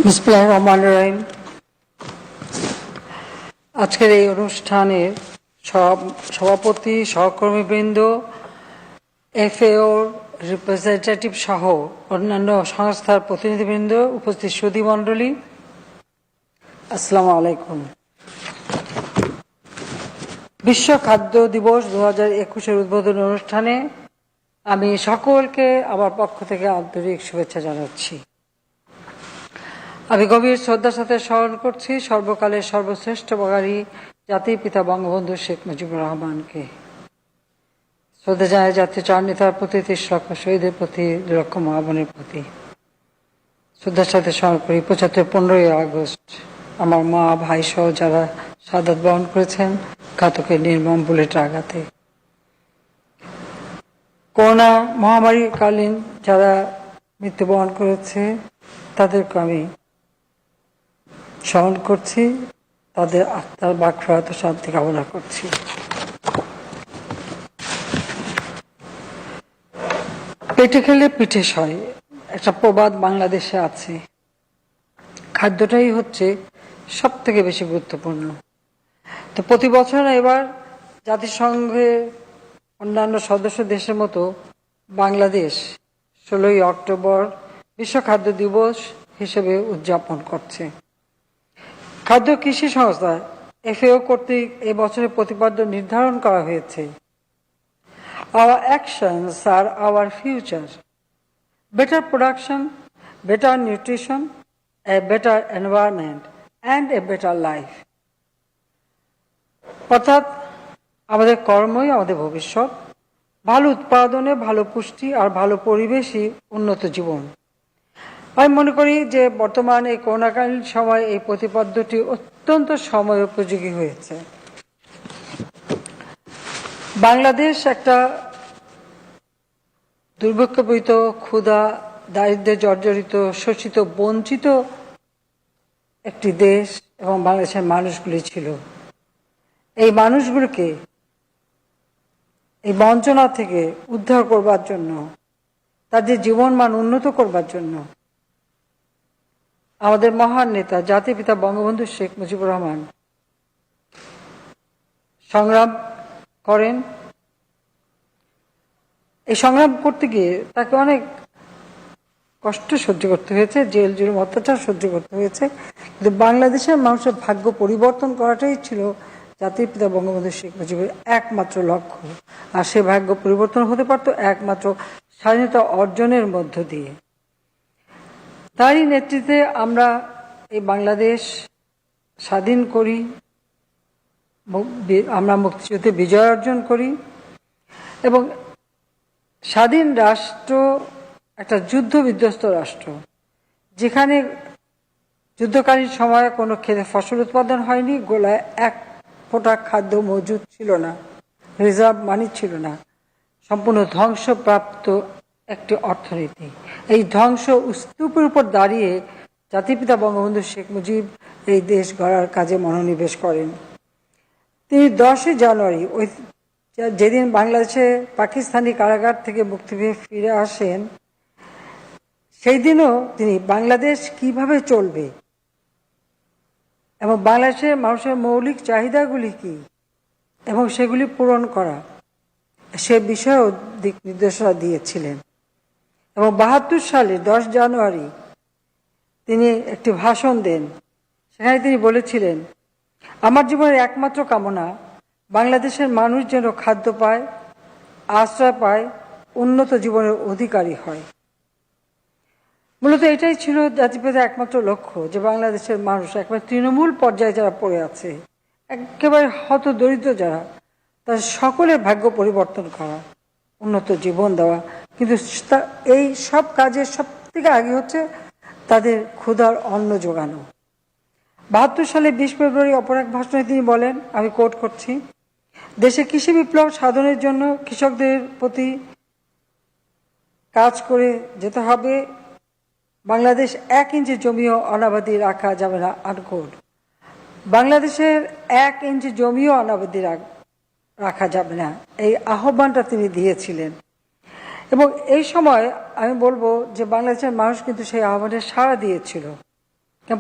বিসমিল্লাহির রহমানির রহিম। আজকের এই অনুষ্ঠানের সভাপতি, সহকর্মীবৃন্দ, এফএওর রিপ্রেজেন্টেটিভ সহ অন্যান্য সংস্থার প্রতিনিধিবৃন্দ, উপস্থিত সুধী মণ্ডলী, আসসালামু আলাইকুম। বিশ্ব খাদ্য দিবস 2021-এর উদ্বোধনী অনুষ্ঠানে আমি সকলকে আমার পক্ষ থেকে আন্তরিক শুভেচ্ছা জানাচ্ছি। আমি গভীর শ্রদ্ধার সাথে স্মরণ করছি সর্বকালের সর্বশ্রেষ্ঠ বাঙালি জাতির পিতা বঙ্গবন্ধু শেখ মুজিবুর রহমানকে। শ্রদ্ধা জানাই জাতীয় চার নেতার প্রতি, 30 লক্ষ শহীদের প্রতি, 2 লক্ষ মা বোনের প্রতি। শ্রদ্ধার সাথে স্মরণ করি 15ই আগস্ট আমার মা, ভাই সহ যারা শাহাদাত বরণ করেছেন ঘাতকের নির্মম বুলেটের আঘাতে। করোনা মহামারীকালীন যারা মৃত্যুবরণ করেছে তাদেরকে আমি স্মরণ করছি, তাদের আত্মার মাগফিরাত ও শান্তি কামনা করছি। পেটে খেলে পিঠে সয়, একটা প্রবাদ বাংলাদেশে আছে। খাদ্যটাই হচ্ছে সব থেকে বেশি গুরুত্বপূর্ণ। তো প্রতি বছর এবার জাতিসংঘের অন্যান্য সদস্য দেশের মতো বাংলাদেশ 16ই অক্টোবর বিশ্ব খাদ্য দিবস হিসেবে উদযাপন করছে। খাদ্য কৃষি সংস্থা এফএও কর্তৃক এই বছরের প্রতিপাদ্য নির্ধারণ করা হয়েছে। Our actions are our future. Better production, better nutrition, a better environment and a better life. অর্থাৎ আমাদের কর্মই আমাদের ভবিষ্যৎ, ভালো উৎপাদনে ভালো পুষ্টি আর ভালো পরিবেশই উন্নত জীবন। আমি মনে করি যে বর্তমানে এই করোনাকালীন সময় এই প্রতিপাদ্যটি অত্যন্ত সময় উপযোগী হয়েছে। বাংলাদেশ একটা দুর্ভিক্ষপীড়িত, ক্ষুধা, দারিদ্র্যে জর্জরিত, শোষিত, বঞ্চিত একটি দেশ এবং বাংলাদেশের মানুষগুলি ছিল। এই মানুষগুলোকে এই বঞ্চনা থেকে উদ্ধার করবার জন্য, তাদের জীবন মান উন্নত করবার জন্য আমাদের মহান নেতা জাতির পিতা বঙ্গবন্ধু শেখ মুজিবুর রহমান সংগ্রাম করেন। এই সংগ্রাম করতে গিয়ে তাকে অনেক কষ্ট সহ্য করতে হয়েছে, জেল জুলুম অত্যাচার সহ্য করতে হয়েছে, কিন্তু বাংলাদেশের মানুষের ভাগ্য পরিবর্তন করাটাই ছিল জাতির পিতা বঙ্গবন্ধু শেখ মুজিবের একমাত্র লক্ষ্য। আর সে ভাগ্য পরিবর্তন হতে পারত একমাত্র স্বাধীনতা অর্জনের মধ্য দিয়ে। তারই নেতৃত্বে আমরা এই বাংলাদেশ স্বাধীন করি, আমরা মুক্তিযুদ্ধে বিজয় অর্জন করি এবং স্বাধীন রাষ্ট্র একটা যুদ্ধ বিধ্বস্ত রাষ্ট্র, যেখানে যুদ্ধকালীন সময়ে কোনো খেতে ফসল উৎপাদন হয়নি, গোলায় এক ফোঁটা খাদ্য মজুদ ছিল না, রিজার্ভ মানি ছিল না, সম্পূর্ণ ধ্বংসপ্রাপ্ত একটি অর্থনীতি। এই ধ্বংস স্তূপের উপর দাঁড়িয়ে জাতিপিতা বঙ্গবন্ধু শেখ মুজিব এই দেশ গড়ার কাজে মনোনিবেশ করেন। তিনি 10ই জানুয়ারি যেদিন বাংলাদেশে পাকিস্তানি কারাগার থেকে মুক্তি পেয়ে ফিরে আসেন, সেই দিনও তিনি বাংলাদেশ কিভাবে চলবে এবং বাংলাদেশের মানুষের মৌলিক চাহিদাগুলি কি এবং সেগুলি পূরণ করা, সে বিষয়েও দিক নির্দেশনা দিয়েছিলেন। এবং 72 সালে 10 জানুয়ারি তিনি একটি ভাষণ দেন। সেখানে তিনি বলেছিলেন, আমার জীবনের একমাত্র কামনা বাংলাদেশের মানুষ যেন খাদ্য পায়, আশ্রয় পায়, উন্নত জীবনের অধিকারী হয়। মূলত এটাই ছিল জাতিপিতার একমাত্র লক্ষ্য, যে বাংলাদেশের মানুষ একেবারে তৃণমূল পর্যায়ে যারা পড়ে আছে, একেবারে হত দরিদ্র যারা, তার সকলের ভাগ্য পরিবর্তন করা, উন্নত জীবন দেওয়া। কিন্তু এই সব কাজের সব থেকে আগে হচ্ছে তাদের ক্ষুধার অন্ন যোগানো। 72 সালে 20 ফেব্রুয়ারি অপর এক ভাষণে তিনি বলেন, আমি কোট করছি, দেশে কৃষি বিপ্লব সাধনের জন্য কৃষকদের প্রতি কাজ করে যেতে হবে। বাংলাদেশ 1 ইঞ্চি জমিও অনাবাদি রাখা যাবে না, আনকোট। বাংলাদেশের 1 ইঞ্চি জমিও অনাবাদি রাখা যাবে না, এই আহ্বানটা তিনি দিয়েছিলেন। এবং এই সময় আমি বলবো যে বাংলাদেশের মানুষ কিন্তু সেই আহ্বানে সাড়া দিয়েছিল।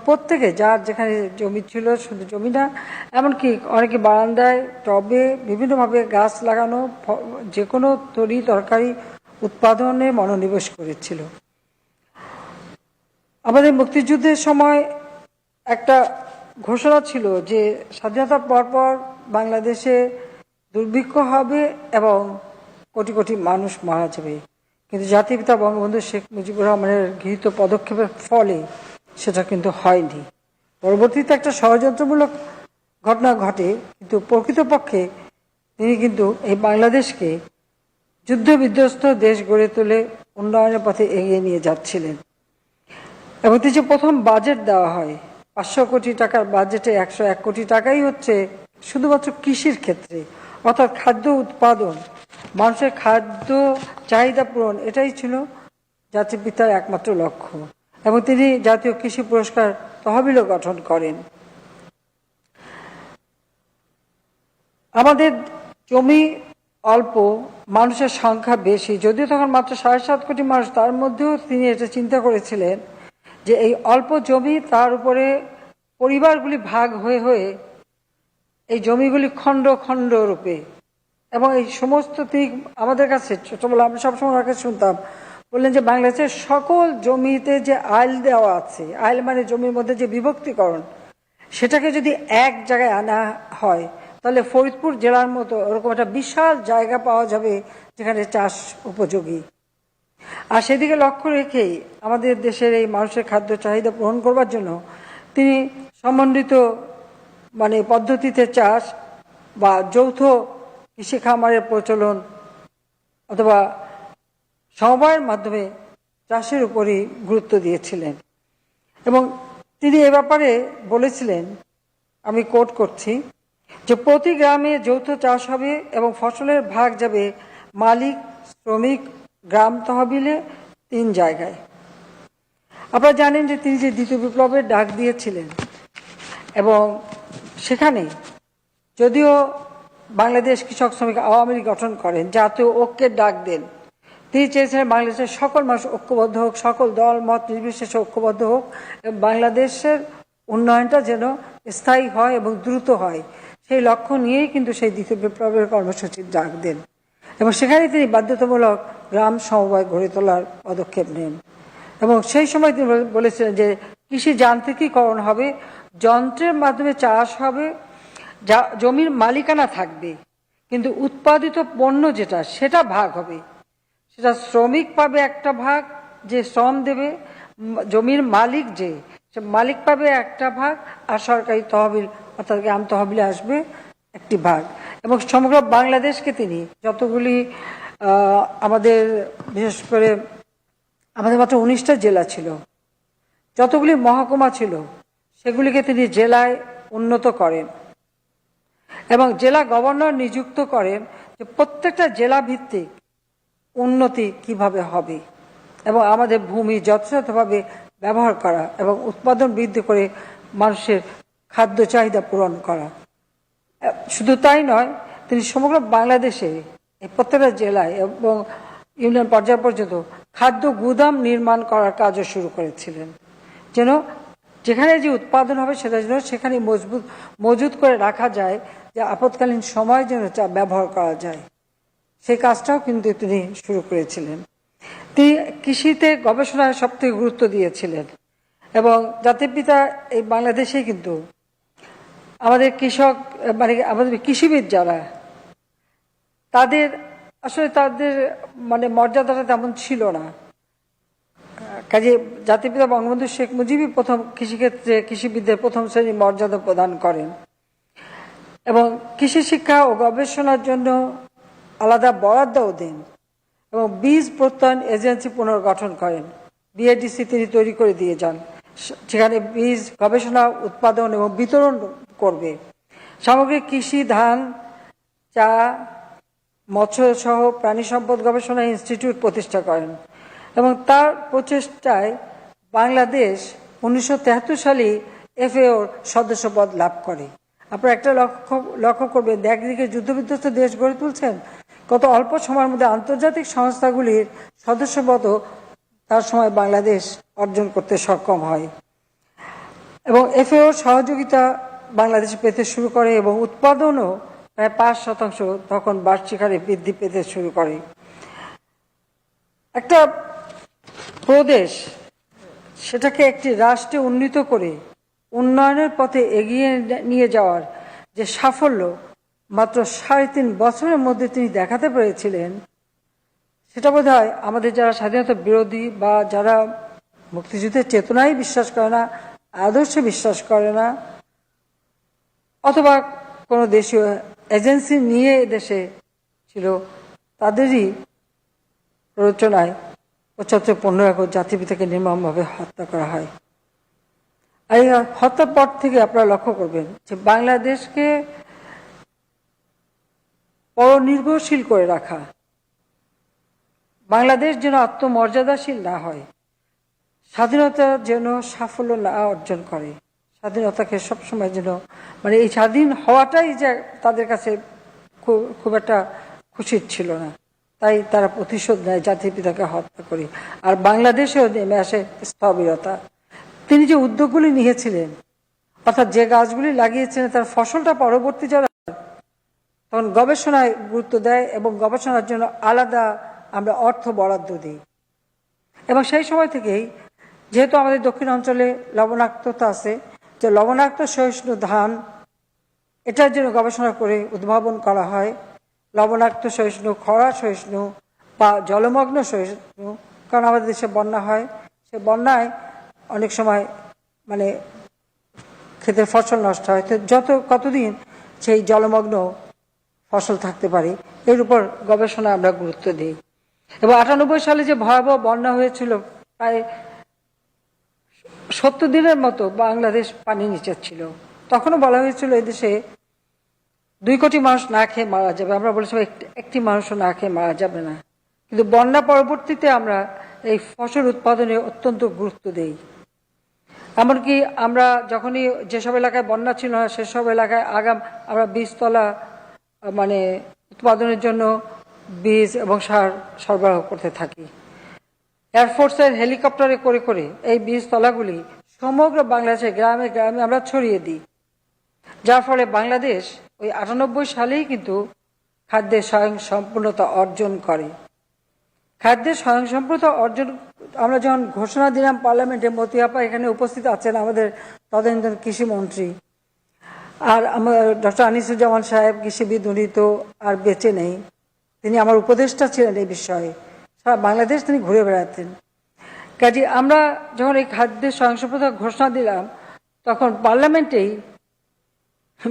প্রত্যেকে যার যেখানে জমি ছিল, শুধু জমি না, এমনকি অনেকে বারান্দায় টবে বিভিন্নভাবে গাছ লাগানো, যে কোনো তরি তরকারি উৎপাদনে মনোনিবেশ করেছিল। আমাদের মুক্তিযুদ্ধের সময় একটা ঘোষণা ছিল যে স্বাধীনতার পরপর বাংলাদেশে দুর্ভিক্ষ হবে এবং কোটি কোটি মানুষ মারা যাবে, কিন্তু জাতির পিতা বঙ্গবন্ধু শেখ মুজিবুর রহমানের গৃহীত পদক্ষেপের ফলে সেটা কিন্তু হয়নি। পরবর্তীতে একটা ষড়যন্ত্রমূলক ঘটনা ঘটে, কিন্তু প্রকৃতপক্ষে তিনি কিন্তু এই বাংলাদেশকে যুদ্ধ বিধ্বস্ত দেশ গড়ে তুলে উন্নয়নের পথে এগিয়ে নিয়ে যাচ্ছিলেন। এবং তিনি যে প্রথম বাজেট দেওয়া হয়, 500 কোটি টাকার বাজেটে 101 কোটি টাকাই হচ্ছে শুধুমাত্র কৃষির ক্ষেত্রে, অর্থাৎ খাদ্য উৎপাদন, মানুষের খাদ্য চাহিদা পূরণ, এটাই ছিল জাতির পিতার একমাত্র লক্ষ্য। এবং তিনি জাতীয় কৃষি পুরস্কার তহবিলও গঠন করেন। আমাদের জমি অল্প, মানুষের সংখ্যা বেশি, যদিও তখন মাত্র 7.5 কোটি মানুষ, তার মধ্যেও তিনি এটা চিন্তা করেছিলেন যে এই অল্প জমি, তার উপরে পরিবারগুলি ভাগ হয়ে হয়ে এই জমিগুলি খণ্ড খণ্ড রূপে, এবং এই সমস্ত তিনি আমাদের কাছে ছোটবেলা আমরা সবসময় ওনার কাছে শুনতাম, বললেন যে বাংলাদেশের সকল জমিতে যে আইল দেওয়া আছে, আইল মানে জমির মধ্যে যে বিভক্তিকরণ, সেটাকে যদি এক জায়গায় আনা হয় তাহলে ফরিদপুর জেলার মতো ওরকম একটা বিশাল জায়গা পাওয়া যাবে যেখানে চাষ উপযোগী। আর সেদিকে লক্ষ্য রেখেই আমাদের দেশের এই মানুষের খাদ্য চাহিদা পূরণ করবার জন্য তিনি সমন্বিত পদ্ধতিতে চাষ বা যৌথ কৃষি খামারের প্রচলন অথবা সমবায়ের মাধ্যমে চাষের উপরই গুরুত্ব দিয়েছিলেন। এবং তিনি এ ব্যাপারে বলেছিলেন, আমি কোট করছি, যে প্রতি গ্রামে যৌথ চাষ হবে এবং ফসলের ভাগ যাবে মালিক, শ্রমিক, গ্রাম তহবিলে 3 জায়গায়। আপনারা জানেন যে তিনি যে দ্বিতীয় বিপ্লবের ডাক দিয়েছিলেন, এবং সেখানে যদিও বাংলাদেশ কৃষক শ্রমিক আওয়ামী লীগ গঠন করেন, জাতীয় ঐক্যের ডাক দেন, তিনি চেয়েছিলেন বাংলাদেশের সকল মানুষ ঐক্যবদ্ধ হোক, সকল দল মত নির্বিশেষে ঐক্যবদ্ধ হোক, এবং বাংলাদেশের উন্নয়নটা যেন স্থায়ী হয় এবং দ্রুত হয়, সেই লক্ষ্য নিয়েই কিন্তু সেই দ্বিতীয় বিপ্লবের কর্মসূচির ডাক দেন। এবং সেখানে তিনি বাধ্যতামূলক গ্রাম সমবায় গড়ে তোলার পদক্ষেপ নেন। এবং সেই সময় তিনি বলেছিলেন যে কৃষি যান্ত্রিকীকরণ হবে, যন্ত্রের মাধ্যমে চাষ হবে, জমির মালিকানা থাকবে, কিন্তু উৎপাদিত পণ্য যেটা সেটা ভাগ হবে, সেটা শ্রমিক পাবে একটা ভাগ, যে শ্রম দেবে, জমির মালিক যে সে মালিক পাবে একটা ভাগ, আর সরকারি তহবিল অর্থাৎ গ্রাম তহবিলে আসবে একটি ভাগ। এবং সমগ্র বাংলাদেশকে তিনি যতগুলি আমাদের বিশেষ করে আমাদের মাত্র 19টা জেলা ছিল, যতগুলি মহকুমা ছিল সেগুলিকে তিনি জেলায় উন্নত করেন এবং জেলা গভর্নর নিযুক্ত করেন যে প্রত্যেকটা জেলা ভিত্তিক উন্নতি কিভাবে হবে এবং আমাদের ভূমি যথাযথভাবে ব্যবহার করা এবং উৎপাদন বৃদ্ধি করে মানুষের খাদ্য চাহিদা পূরণ করা। শুধু তাই নয়, তিনি সমগ্র বাংলাদেশে এই প্রত্যেকটা জেলায় এবং ইউনিয়ন পর্যায় পর্যন্ত খাদ্য গুদাম নির্মাণ করার কাজও শুরু করেছিলেন, যেন যেখানে যে উৎপাদন হবে সেটা যেন সেখানে মজুত করে রাখা যায়, যে আপৎকালীন সময় যেন তা ব্যবহার করা যায়, সেই কাজটাও কিন্তু তিনি শুরু করেছিলেন। তিনি কৃষিতে গবেষণায় সবথেকে গুরুত্ব দিয়েছিলেন এবং জাতির পিতা এই বাংলাদেশে কিন্তু আমাদের কৃষক আমাদের কৃষিবিদ যারা, তাদের আসলে তাদের মর্যাদাটা তেমন ছিল না। কাজে জাতির পিতা বঙ্গবন্ধু শেখ মুজিবই প্রথম কৃষিক্ষেত্রে কৃষিবিদদের প্রথম শ্রেণীর মর্যাদা প্রদান করেন এবং কৃষি শিক্ষা ও গবেষণার জন্য আলাদা বরাদ্দও দেন এবং বীজ প্রত্যয়ন এজেন্সি পুনর্গঠন করেন। বিএডিসি তিনি তৈরি করে দিয়ে যান, সেখানে বীজ গবেষণা, উৎপাদন এবং বিতরণ করবে। সামগ্রিক কৃষি, ধান, চা, মৎস্য সহ প্রাণী সম্পদ গবেষণা ইনস্টিটিউট প্রতিষ্ঠা করেন এবং তার প্রচেষ্টায় বাংলাদেশ 1973 সালে FAO সদস্যপদ লাভ করে। আপনারা একটা লক্ষ্য করবেন, একদিকে যুদ্ধবিধ্বস্ত দেশ গড়ে তুলছেন, কত অল্প সময়ের মধ্যে আন্তর্জাতিক সংস্থাগুলির সদস্যপদও তার সময় বাংলাদেশ অর্জন করতে সক্ষম হয়। এবং এফএও সহযোগিতা বাংলাদেশ পেতে শুরু করে এবং উৎপাদনও প্রায় 5% তখন বার্ষিক হারে বৃদ্ধি পেতে শুরু করে। একটা প্রদেশ সেটাকে একটি রাষ্ট্রে উন্নীত করে উন্নয়নের পথে এগিয়ে নিয়ে যাওয়ার যে সাফল্য মাত্র 3.5 বছরের মধ্যে তিনি দেখাতে পেরেছিলেন, সেটা বোধহয় আমাদের যারা স্বাধীনতা বিরোধী বা যারা মুক্তিযুদ্ধের চেতনায় বিশ্বাস করে না, আদর্শে বিশ্বাস করে না, অথবা কোনো দেশীয় এজেন্সি নিয়ে দেশে ছিল, তাদেরই প্ররোচনায় 75 আগস্ট জাতির পিতাকে নির্মমভাবে হত্যা করা হয়। আর এই হত্যার পর থেকে আপনারা লক্ষ্য করবেন যে বাংলাদেশকে পরনির্ভরশীল করে রাখা, বাংলাদেশ যেন আত্মমর্যাদাশীল না হয়, স্বাধীনতা যেন সাফল্য না অর্জন করে, স্বাধীনতাকে সবসময় যেন মানে এই স্বাধীন হওয়াটাই যে তাদের কাছে খুব একটা খুশির ছিল না, তাই তারা প্রতিশোধ নেয়, জাতির পিতাকে হত্যা করে। আর বাংলাদেশেও নেমে আসে স্থবিরতা। তিনি যে উদ্যোগগুলি নিয়েছিলেন, অর্থাৎ যে গাছগুলি লাগিয়েছিলেন তার ফসলটা পরবর্তী যারা তখন গবেষণায় গুরুত্ব দেয় এবং গবেষণার জন্য আলাদা আমরা অর্থ বরাদ্দ দিই। এবং সেই সময় থেকেই যেহেতু আমাদের দক্ষিণ অঞ্চলে লবণাক্ততা আছে, যে লবণাক্ত সহিষ্ণু ধান এটার জন্য গবেষণা করে উদ্ভাবন করা হয়, লবণাক্ত সহিষ্ণু, খরা সহিষ্ণু বা জলমগ্ন সহিষ্ণু। কারণ আমাদের দেশে বন্যা হয়, সে বন্যায় অনেক সময় মানে ক্ষেতের ফসল নষ্ট হয়, তো কতদিন সেই জলমগ্ন ফসল থাকতে পারে এর উপর গবেষণা আমরা গুরুত্ব দিই। এবং 98 সালে যে ভয়াবহ বন্যা হয়েছিল, প্রায় 70 দিনের মতো বাংলাদেশ পানি নিচে ছিল, তখনও বলা হয়েছিল এদেশে 2 কোটি মানুষ না খেয়ে মারা যাবে। আমরা বলেছিলাম একটি মানুষও না খেয়ে মারা যাবে না। কিন্তু বন্যা পরবর্তীতে আমরা এই ফসল উৎপাদনে অত্যন্ত গুরুত্ব দেই। এমনকি আমরা যখনই যেসব এলাকায় বন্যা ছিল না সেসব এলাকায় আমরা বীজতলা মানে উৎপাদনের জন্য বীজ এবং সার সরবরাহ করতে থাকি। এয়ারফোর্সের হেলিকপ্টারে করে করে এই বীজতলাগুলি সমগ্র বাংলাদেশের গ্রামে গ্রামে আমরা ছড়িয়ে দিই, যার ফলে বাংলাদেশ ওই 98 সালেই কিন্তু খাদ্যের স্বয়ংসম্পূর্ণতা অর্জন করে। খাদ্যের স্বয়ংসম্পূর্ণতা অর্জন আমরা যখন ঘোষণা দিলাম পার্লামেন্টে, মতিয়াপা এখানে উপস্থিত আছেন, আমাদের তদানীন্তন কৃষিমন্ত্রী, আর আমার ডক্টর আনিসুজ্জামান সাহেব কৃষিবিদ, উনি তো আর বেঁচে নেই, তিনি আমার উপদেষ্টা ছিলেন এই বিষয়ে, সারা বাংলাদেশ তিনি ঘুরে বেড়াতেন। কাজে আমরা যখন এই খাদ্যের স্বয়ংসম্পূর্ণতা ঘোষণা দিলাম, তখন পার্লামেন্টেই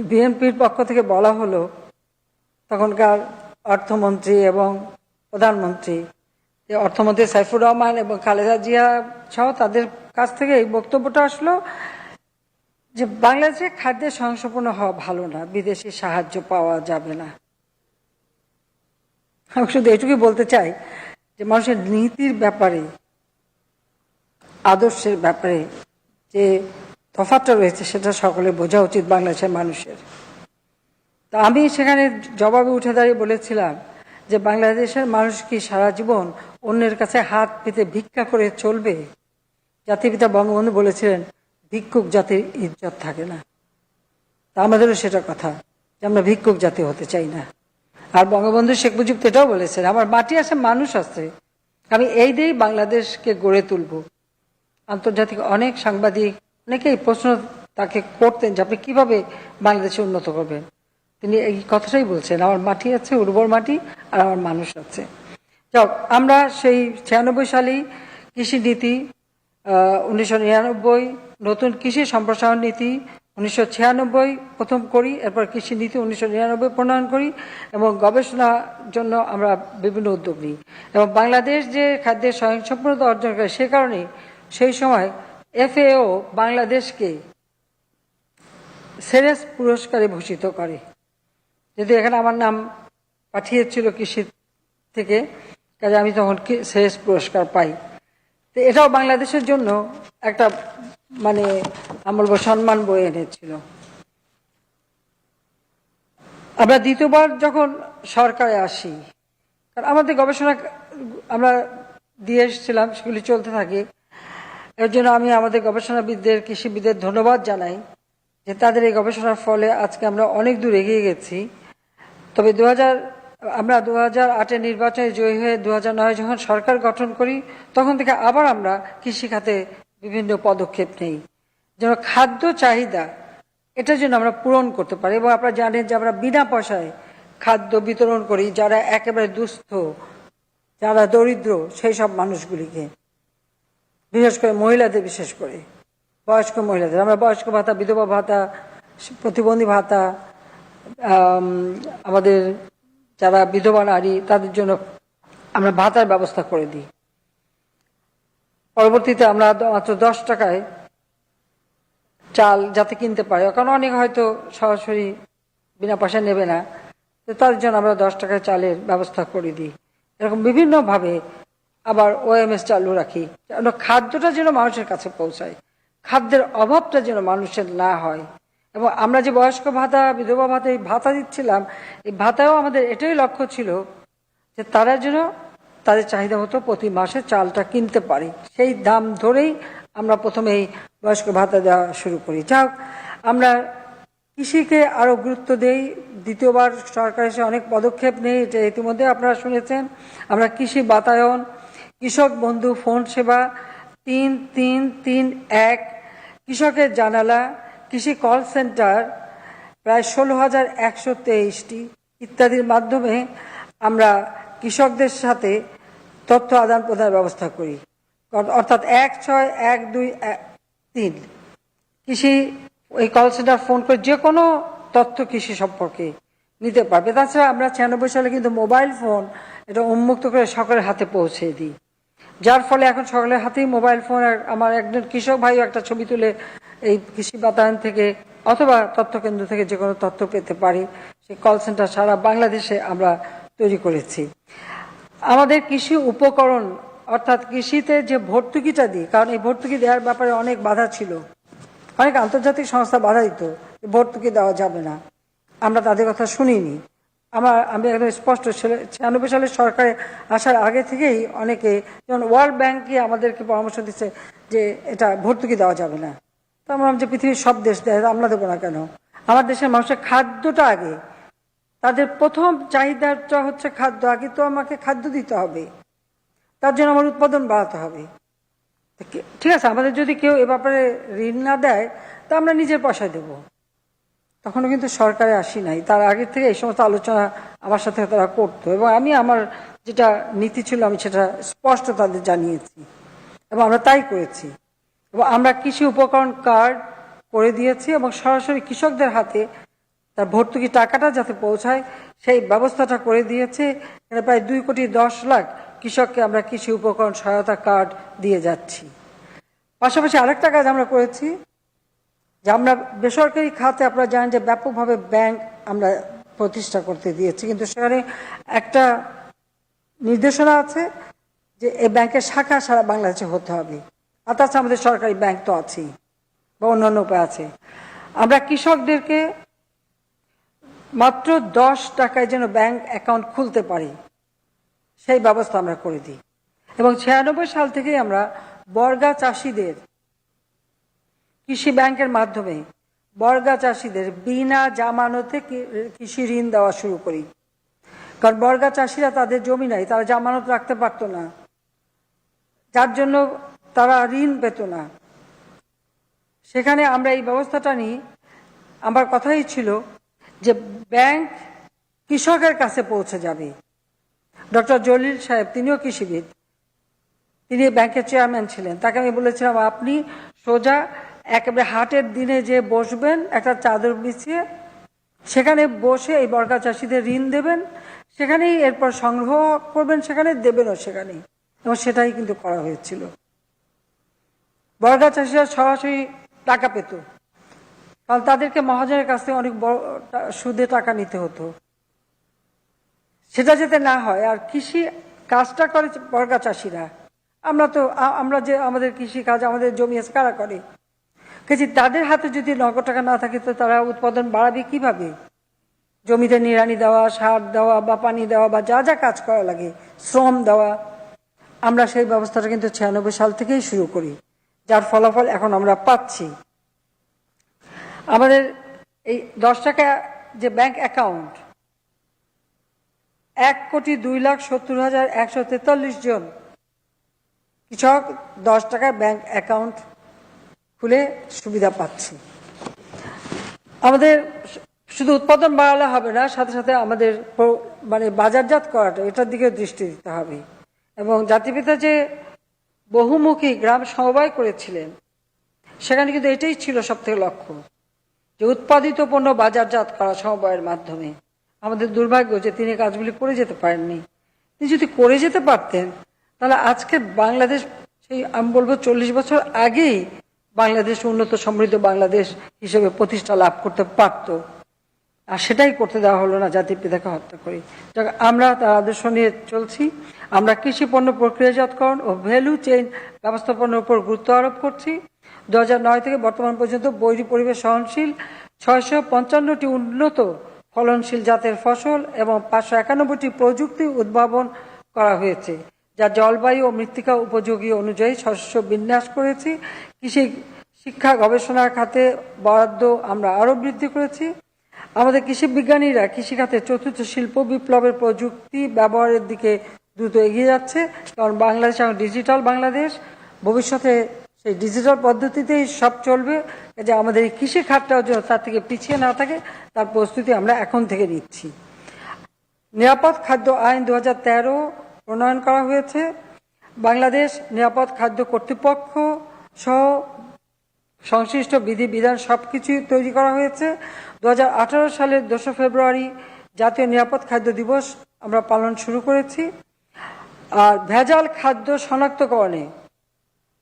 বিএনপির পক্ষ থেকে বলা হলো, তখনকার অর্থমন্ত্রী এবং প্রধানমন্ত্রী, অর্থমন্ত্রী সাইফুর রহমান এবং খালেদা জিয়া সহ তাদের কাছ থেকে এই বক্তব্যটা আসলো যে বাংলাদেশে খাদ্যের স্বয়ংসম্পূর্ণ হওয়া ভালো না, বিদেশি সাহায্য পাওয়া যাবে না। আমি শুধু এটুকুই বলতে চাই যে মানুষের নীতির ব্যাপারে, আদর্শের ব্যাপারে যে তফাৎটা রয়েছে সেটা সকলে বোঝা উচিত বাংলাদেশের মানুষের। তা আমি সেখানে জবাবে উঠে দাঁড়িয়ে বলেছিলাম যে বাংলাদেশের মানুষ কি সারা জীবন অন্যের কাছে হাত পেতে ভিক্ষা করে চলবে? জাতির পিতা বঙ্গবন্ধু বলেছিলেন ভিক্ষুক জাতির ইজ্জত থাকে না। তা আমাদেরও সেটা কথা যে আমরা ভিক্ষুক জাতি হতে চাই না। আর বঙ্গবন্ধু শেখ মুজিব এটাও বলেছেন, আমার মাটি আছে, মানুষ আছে, আমি এই দিয়েই বাংলাদেশকে গড়ে তুলব। আন্তর্জাতিক অনেক সাংবাদিক অনেকেই প্রশ্ন তাকে করতেন যে আপনি কিভাবে বাংলাদেশে উন্নত করবেন, তিনি এই কথাটাই বলছেন, আমার মাটি আছে, উর্বর মাটি, আর আমার মানুষ আছে। যাক, আমরা সেই 96 সালেই কৃষি নীতি 1999, নতুন কৃষি সম্প্রসারণ নীতি 1996 প্রথম করি, এরপর কৃষি নীতি 1999 প্রণয়ন করি এবং গবেষণার জন্য আমরা বিভিন্ন উদ্যোগ নিই। এবং বাংলাদেশ যে খাদ্যের স্বয়ংসম্পূর্ণতা অর্জন করে সে কারণে সেই সময় এফএও বাংলাদেশকে সেরেস পুরস্কারে ভূষিত করে। যদি এখানে আমার নাম পাঠিয়েছিল কৃষি থেকে, কাজে আমি তখন সেরেস পুরস্কার পাই। তো এটাও বাংলাদেশের জন্য একটা মানে আমরা সম্মান বয়ে এনেছিল। আমরা দ্বিতীয়বার যখন সরকারে আসি, কারণ আমাদের গবেষণা আমরা দিয়ে এসেছিলাম, সেগুলি চলতে থাকে, এর জন্য আমি আমাদের গবেষণাবিদদের, কৃষিবিদদের ধন্যবাদ জানাই যে তাদের এই গবেষণার ফলে আজকে আমরা অনেক দূর এগিয়ে গেছি। তবে আমরা 2008-এর নির্বাচনে জয়ী হয়ে 2009 যখন সরকার গঠন করি, তখন থেকে আবার আমরা কৃষিখাতে বিভিন্ন পদক্ষেপ নেই যেন খাদ্য চাহিদা এটার জন্য আমরা পূরণ করতে পারি। এবং আপনারা জানেন যে আমরা বিনা পয়সায় খাদ্য বিতরণ করি যারা একেবারে দুস্থ, যারা দরিদ্র, সেই সব মানুষগুলিকে, বিশেষ করে মহিলাদের, বিশেষ করে বয়স্ক মহিলাদের। আমরা বয়স্ক ভাতা, বিধবা ভাতা, প্রতিবন্ধী ভাতা, আমাদের যারা বিধবা নারী তাদের জন্য আমরা ভাতার ব্যবস্থা করে দিই। পরবর্তীতে আমরা মাত্র 10 টাকায় চাল যাতে কিনতে পারে, কারণ অনেক হয়তো সরাসরি বিনা পয়সা নেবে না, তো তার জন্য আমরা 10 টাকায় চালের ব্যবস্থা করে দিই। এরকম বিভিন্নভাবে আবার ওএমএস চালু রাখি, খাদ্যটা যেন মানুষের কাছে পৌঁছায়, খাদ্যের অভাবটা যেন মানুষের না হয়। এবং আমরা যে বয়স্ক ভাতা, বিধবা ভাতা, এই ভাতা দিচ্ছিলাম, এই ভাতায়ও আমাদের এটাই লক্ষ্য ছিল যে তারা যেন তাদের চাহিদা মতো প্রতি মাসে চালটা কিনতে পারে। সেই দাম ধরেই আমরা প্রথমে এই বয়স্ক ভাতা দেওয়া শুরু করি। যাক, আমরা কৃষিকে আরো গুরুত্ব দেই। দ্বিতীয়বার সরকার এসে অনেক পদক্ষেপ নেই, এটা ইতিমধ্যে আপনারা শুনেছেন। আমরা কৃষি বাতায়ন, কৃষক বন্ধু ফোন সেবা, 3331, কৃষকের জানালা, কৃষি কল সেন্টার প্রায় 16,123টি ইত্যাদির মাধ্যমে আমরা কৃষকদের সাথে তথ্য আদান প্রদানের ব্যবস্থা করি। অর্থাৎ 161213 কৃষি ওই কল সেন্টার ফোন করে যে কোনো তথ্য কৃষি সম্পর্কে নিতে পারবে। তাছাড়া আমরা 96 সালে কিন্তু মোবাইল ফোন এটা উন্মুক্ত করে সকলের হাতে পৌঁছে দিই, যার ফলে এখন সকলের হাতেই মোবাইল ফোন। আমার একজন কৃষক ভাইও একটা ছবি তুলে এই কৃষি বাতায়ন থেকে অথবা তথ্য কেন্দ্র থেকে যে কোনো তথ্য পেতে পারি। সেই কল সেন্টার সারা বাংলাদেশে আমরা তৈরি করেছি। আমাদের কৃষি উপকরণ অর্থাৎ কৃষিতে যে ভর্তুকিটা দিই, কারণ এই ভর্তুকি দেওয়ার ব্যাপারে অনেক বাধা ছিল, অনেক আন্তর্জাতিক সংস্থা বাধা দিত, ভর্তুকি দেওয়া যাবে না, আমরা তাদের কথা শুনিনি। আমি একদম স্পষ্ট, 96 সালে সরকারে আসার আগে থেকেই অনেকে, যেমন ওয়ার্ল্ড ব্যাংকই আমাদেরকে পরামর্শ দিচ্ছে যে এটা ভর্তুকি দেওয়া যাবে না। তো আমরা যে পৃথিবীর সব দেশ দেয়, আমরা দেবো না কেন? আমার দেশের মানুষের খাদ্যটা আগে, তাদের প্রথম চাহিদাটা হচ্ছে খাদ্য। আগে তো আমাকে খাদ্য দিতে হবে, তার জন্য আমার উৎপাদন বাড়াতে হবে। ঠিক আছে, আমাদের যদি কেউ এ ব্যাপারে ঋণ না দেয় তা আমরা নিজের পয়সায় দেব। তখনও কিন্তু সরকারে আসি নাই, তার আগে থেকে এই সমস্ত আলোচনা আমার সাথে তারা করতো, এবং আমি আমার যেটা নীতি ছিল আমি সেটা স্পষ্ট তাদের জানিয়েছি এবং আমরা তাই করেছি। এবং আমরা কৃষি উপকরণ কার্ড করে দিয়েছি এবং সরাসরি কৃষকদের হাতে তার ভর্তুকি টাকাটা যাতে পৌঁছায় সেই ব্যবস্থাটা করে দিয়েছে। প্রায় 2,10,00,000 কৃষককে আমরা কৃষি উপকরণ সহায়তা কার্ড দিয়ে যাচ্ছি। পাশাপাশি আরেকটা কাজ আমরা করেছি যে আমরা বেসরকারি খাতে, আপনারা জানেন যে ব্যাপকভাবে ব্যাংক আমরা প্রতিষ্ঠা করতে দিয়েছি, কিন্তু সেখানে একটা নির্দেশনা আছে যে এই ব্যাংকের শাখা সারা বাংলাদেশে হতে হবে। আর তাছাড়া আমাদের সরকারি ব্যাংক তো আছেই বা অন্যান্য উপায় আছে। আমরা কৃষকদেরকে মাত্র 10 টাকায় যেন ব্যাংক অ্যাকাউন্ট খুলতে পারি সেই ব্যবস্থা আমরা করে দিই। এবং 96 সাল থেকেই আমরা বর্গা চাষিদের কৃষি ব্যাংকের মাধ্যমে বর্গা চাষিদের বিনা জামানতে কৃষি ঋণ দেওয়া শুরু করি। কারণ বর্গা চাষিরা, তাদের জমি নাই, তারা জামানত রাখতে পারতো না, যার জন্য তারা ঋণ পেত না। সেখানে আমরা এই ব্যবস্থাটা নিই। আমার কথাই ছিল যে ব্যাংক কৃষকের কাছে পৌঁছে যাবে। ডক্টর জলিল সাহেব, তিনিও কৃষিবিদ, তিনি ব্যাংকের চেয়ারম্যান ছিলেন, তাকে আমি বলেছিলাম আপনি সোজা একেবারে হাটের দিনে যে বসবেন একটা চাদর বিছিয়ে, সেখানে বসে এই বর্গা চাষিদের ঋণ দেবেন, সেখানেই এরপর সংগ্রহ করবেন, সেখানে দেবেনও সেখানেই। এবং সেটাই কিন্তু করা হয়েছিল। বর্গা চাষিরা সরাসরি টাকা পেত, কারণ তাদেরকে মহাজনের কাছ থেকে অনেক বড় সুদে টাকা নিতে হতো। সেটা যাতে না হয়, আর কৃষি কাজটা করে বর্গা চাষিরা। আমরা যে আমাদের কৃষি কাজ, আমাদের জমি আছে, কারা করে? কাজে তাদের হাতে যদি নগদ টাকা না থাকে তো তারা উৎপাদন বাড়াবে কিভাবে? জমিতে নিড়ানি দেওয়া, সার দেওয়া বা পানি দেওয়া বা যা যা কাজ করা লাগে, শ্রম দেওয়া, আমরা সেই ব্যবস্থাটা কিন্তু 96 সাল থেকেই শুরু করি, যার ফলাফল এখন আমরা পাচ্ছি। আমাদের এই 10 টাকা যে ব্যাংক অ্যাকাউন্ট, 1,02,70,143 জন কৃষক 10 টাকার ব্যাংক অ্যাকাউন্ট খুলে সুবিধা পাচ্ছে। আমাদের শুধু উৎপাদন বাড়ালে হবে না, সাথে সাথে আমাদের মানে বাজারজাত করাটা, এটার দিকে দৃষ্টি দিতে হবে। এবং জাতিপিতা যে বহুমুখী গ্রাম সমবায় করেছিলেন, সেখানে কিন্তু এটাই ছিল সব থেকে লক্ষ্য, যে উৎপাদিত পণ্য বাজারজাত করা সমবায়ের মাধ্যমে। আমাদের দুর্ভাগ্য যে তিনি কাজগুলি করে যেতে পারেননি। তিনি যদি করে যেতে পারতেন, তাহলে আজকে বাংলাদেশ, সেই আমি বলবো 40 বছর আগেই বাংলাদেশ উন্নত সমৃদ্ধ বাংলাদেশ হিসেবে প্রতিষ্ঠা লাভ করতে পারত। আর সেটাই করতে দেওয়া হলো না, জাতির পিতাকে হত্যা করে। আমরা তার আদর্শ নিয়ে চলছি। আমরা কৃষি পণ্য প্রক্রিয়াজাতকরণ ও ভ্যালু চেইন ব্যবস্থাপনার উপর গুরুত্ব আরোপ করছি। 2009 থেকে বর্তমান পর্যন্ত বৈরী পরিবেশ সহনশীল 655টি উন্নত ফলনশীল জাতের ফসল এবং 591টি প্রযুক্তি উদ্ভাবন করা হয়েছে, যা জলবায়ু ও মৃত্তিকা উপযোগী অনুযায়ী শস্য বিন্যাস করেছি। কৃষি শিক্ষা গবেষণার খাতে বরাদ্দ আমরা আরও বৃদ্ধি করেছি। আমাদের কৃষি বিজ্ঞানীরা কৃষিখাতে চতুর্থ শিল্প বিপ্লবের প্রযুক্তি ব্যবহারের দিকে দ্রুত এগিয়ে যাচ্ছে, কারণ বাংলাদেশ এখন ডিজিটাল বাংলাদেশ। ভবিষ্যতে সেই ডিজিটাল পদ্ধতিতেই সব চলবে, যে আমাদের এই কৃষি খাতটাও যেন তার থেকে পিছিয়ে না থাকে, তার প্রস্তুতি আমরা এখন থেকে নিচ্ছি। নিরাপদ খাদ্য আইন 2013 প্রণয়ন করা হয়েছে। বাংলাদেশ নিরাপদ খাদ্য কর্তৃপক্ষ সহ সংশ্লিষ্ট বিধিবিধান সবকিছুই তৈরি করা হয়েছে। 2018 সালের 2 ফেব্রুয়ারি জাতীয় নিরাপদ খাদ্য দিবস আমরা পালন শুরু করেছি। আর ভেজাল খাদ্য শনাক্তকরণে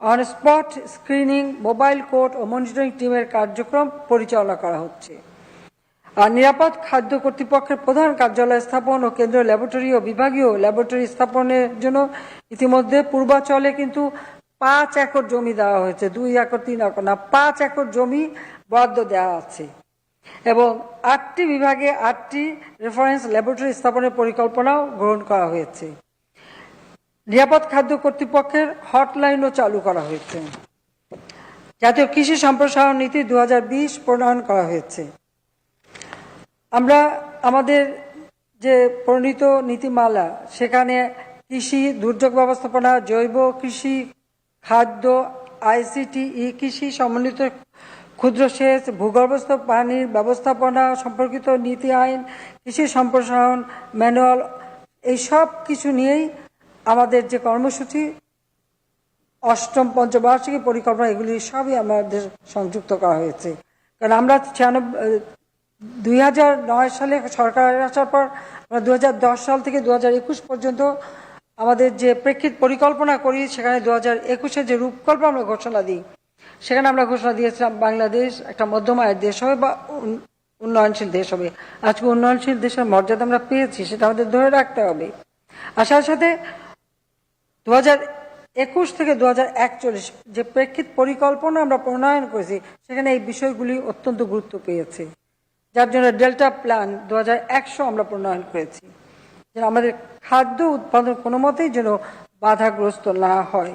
on spot screening, mobile court ও মনিটরিং টিমের কার্যক্রম পরিচালনা করা হচ্ছে। আর নিরাপদ খাদ্য কর্তৃপক্ষের প্রধান কার্যালয় স্থাপন ও কেন্দ্রীয় ল্যাবরেটরি ও বিভাগীয় ল্যাবরেটরি স্থাপনের জন্য ইতিমধ্যে পূর্বাচলে কিন্তু 5 একর জমি দেওয়া হয়েছে। 2 একর 3 একর না, 5 একর জমি বরাদ্দ দেওয়া আছে। এবং 8টি বিভাগে 8টি রেফারেন্স ল্যাবরেটরি স্থাপনের পরিকল্পনাও গ্রহণ করা হয়েছে। নিরাপদ খাদ্য কর্তৃপক্ষের হটলাইনও চালু করা হয়েছে। জাতীয় কৃষি সম্প্রসারণ নীতি 2020 প্রণয়ন করা হয়েছে। আমরা আমাদের যে প্রণীত নীতিমালা, সেখানে কৃষি, দুর্যোগ ব্যবস্থাপনা, জৈব কৃষি, খাদ্য, আইসিটি, ই কৃষি, সমন্বিত ক্ষুদ্র সেচ, ভূগর্ভস্থ পানির ব্যবস্থাপনা সম্পর্কিত নীতি আইন, কৃষি সম্প্রসারণ ম্যানুয়াল, এই সব কিছু নিয়েই আমাদের যে কর্মসূচি, 8ম পঞ্চবার্ষিকী পরিকল্পনা, এগুলি সবই আমাদের সংযুক্ত করা হয়েছে। কারণ আমরা 2009 সালে সরকার আসার পর আমরা 2010 সাল থেকে 2021 পর্যন্ত আমাদের যে প্রেক্ষিত পরিকল্পনা করি, সেখানে 2021-এ যে রূপকল্প আমরা ঘোষণা দিই, সেখানে আমরা ঘোষণা দিয়েছিলাম বাংলাদেশ একটা মধ্যম আয়ের দেশ হবে বা উন্নয়নশীল দেশ হবে। আজকে উন্নয়নশীল দেশের মর্যাদা আমরা পেয়েছি, সেটা আমাদের ধরে রাখতে হবে। আর সাথে সাথে 2021 থেকে 2041 যে প্রেক্ষিত পরিকল্পনা আমরা প্রণয়ন করেছি, সেখানে এই বিষয়গুলি অত্যন্ত গুরুত্ব পেয়েছে, যার জন্য ডেল্টা প্ল্যান 2100 আমরা প্রণয়ন করেছি, যেন আমাদের খাদ্য উৎপাদন কোনো মতেই যেন বাধাগ্রস্ত না হয়।